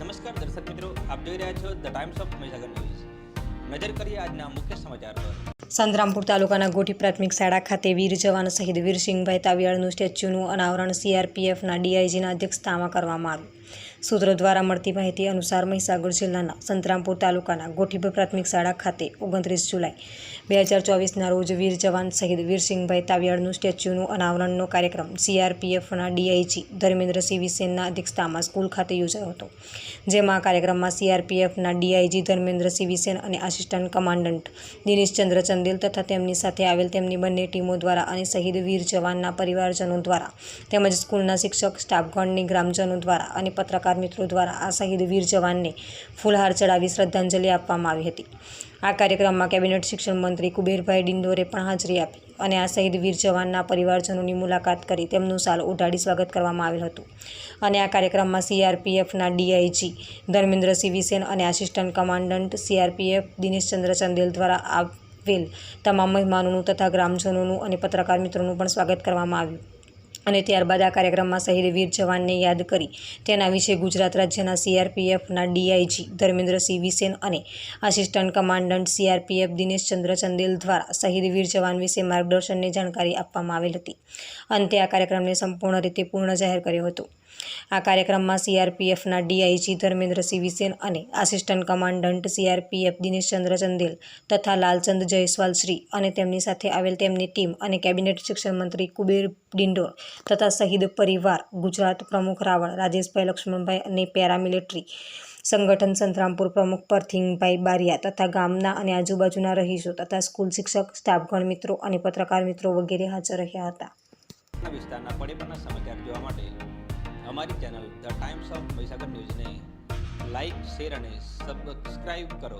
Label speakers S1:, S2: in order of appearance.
S1: નમસ્કાર દર્શક મિત્રો, આપ જોઈ રહ્યા છો the times of Mahisagar news. નજર કરીએ આજના મુખ્ય સમાચાર પર।
S2: સંતરામપુર તાલુકાના ગોઠી પ્રાથમિક શાળા ખાતે વીર જવાન શહીદ વીરસિંહભાઈ તાવિયાડનું સ્ટેચ્યુનું અનાવરણ સીઆરપીએફના ડીઆઈજીના અધ્યક્ષતામાં કરવામાં આવ્યું। સૂત્રો દ્વારા મળતી માહિતી અનુસાર મહીસાગર જિલ્લાના સંતરામપુર તાલુકાના ગોઠી પ્રાથમિક શાળા ખાતે 29 જુલાઈ 2024ના રોજ વીર જવાન શહીદ વીરસિંહભાઈ તાવિયાડનું સ્ટેચ્યુનું અનાવરણનો કાર્યક્રમ સીઆરપીએફના ડીઆઈજી ધર્મેન્દ્રસિંહ વિસેનના અધ્યક્ષતામાં સ્કૂલ ખાતે યોજાયો હતો, જેમાં આ કાર્યક્રમમાં સીઆરપીએફના ડીઆઈજી ધર્મેન્દ્રસિંહ વિસેન અને આસિસ્ટન્ટ કમાન્ડન્ટ દિનેશચંદ્ર ચંદેલ તથા તેમની સાથે આવેલ તેમની બંને ટીમો દ્વારા અને શહીદ વીર જવાનના પરિવારજનો દ્વારા તેમજ સ્કૂલના શિક્ષક સ્ટાફગણની ગ્રામજનો દ્વારા અને પત્રકાર મિત્રો દ્વારા આ શહીદ વીર જવાનને ફૂલહાર ચડાવી શ્રદ્ધાંજલિ આપવામાં આવી હતી। આ કાર્યક્રમમાં કેબિનેટ શિક્ષણ મંત્રી કુબેરભાઈ ડિંડોરે પણ હાજરી આપી અને આ શહીદ વીર જવાનના પરિવારજનોની મુલાકાત કરી તેમનું શાલ ઓઢાડી સ્વાગત કરવામાં આવેલ હતું અને આ કાર્યક્રમમાં સીઆરપીએફના ડીઆઈજી ધર્મેન્દ્રસિંહ વિસેન અને assistant commandant CRPF Dineshchandra Chandel દ્વારા આવેલ તમામ મહેમાનોનું તથા ગ્રામજનોનું અને પત્રકાર મિત્રોનું પણ સ્વાગત કરવામાં આવ્યું અને ત્યારબાદ આ કાર્યક્રમમાં શહીદ વીર જવાનને યાદ કરી તેના વિશે ગુજરાત રાજ્યના સીઆરપીએફના ડીઆઈજી ધર્મેન્દ્રસિંહ વિસેન અને assistant commandant CRPF Dineshchandra Chandel દ્વારા શહીદ વીર જવાન વિશે માર્ગદર્શનની જાણકારી આપવામાં આવેલ હતી। અંતે આ કાર્યક્રમને સંપૂર્ણ રીતે પૂર્ણ જાહેર કર્યો હતો। આ કાર્યક્રમમાં સીઆરપીએફના ડીઆઈજી ધર્મેન્દ્રસિંહ વિસેન અને assistant commandant CRPF Dineshchandra Chandel તથા લાલચંદ જયસ્વાલ શ્રી અને તેમની સાથે આવેલ તેમની ટીમ અને કેબિનેટ શિક્ષણ મંત્રી કુબેર ડિંડોર તથા શહીદ પરિવાર ગુજરાત પ્રમુખ રાવળ રાજેશભાઈ લક્ષ્મણભાઈ અને પેરામિલિટરી સંગઠન સંતરામપુર પ્રમુખ પરથિંગભાઈ બારિયા તથા ગામના અને આજુબાજુના રહીશો તથા સ્કૂલ શિક્ષક સ્ટાફગણ મિત્રો અને પત્રકાર મિત્રો વગેરે હાજર રહ્યા હતા।
S1: વિસ્તારના પડેપણના સમાચાર જોવા માટે અમારી channel the times of Mahisagar ન્યૂઝને લાઇક, શેર અને સબસ્ક્રાઇબ કરો।